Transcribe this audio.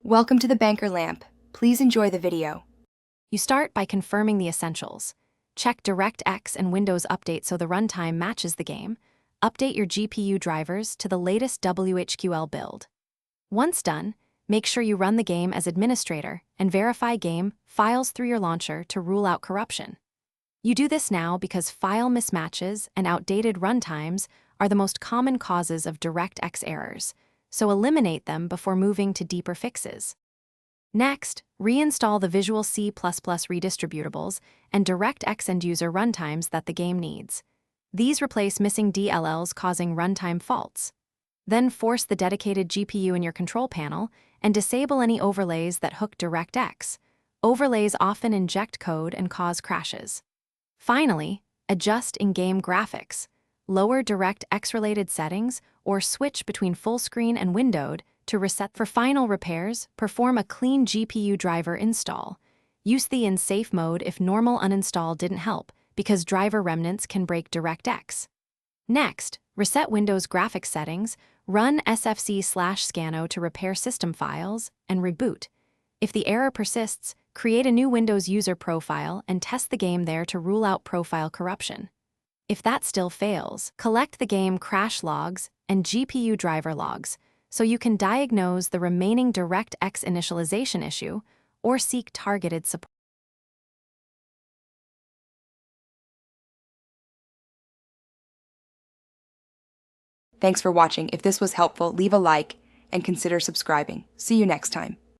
Welcome to the Banker Lamp. Please enjoy the video. You start by confirming the essentials. Check Directx and Windows Update so the runtime matches the game. Update your GPU drivers to the latest WHQL build. Once done, make sure you run the game as administrator and verify game files through your launcher to rule out corruption. You do this now because file mismatches and outdated runtimes are the most common causes of Directx errors, so eliminate them before moving to deeper fixes. Next, reinstall the Visual C++ redistributables and Directx end-user runtimes that the game needs. These replace missing DLLs causing runtime faults. Then force the dedicated GPU in your control panel and disable any overlays that hook Directx. Overlays often inject code and cause crashes. Finally, adjust in-game graphics. Lower Directx-related settings or switch between full screen and windowed to reset. For final repairs, perform a clean GPU driver install. Use the in safe mode if normal uninstall didn't help, because driver remnants can break Directx. Next, reset Windows graphics settings, run sfc/scano to repair system files, and reboot. If the error persists, create a new Windows user profile and test the game there to rule out profile corruption. If that still fails, collect the game crash logs and GPU driver logs so you can diagnose the remaining Directx initialization issue or seek targeted support. Thanks for watching. If this was helpful, leave a like and consider subscribing. See you next time.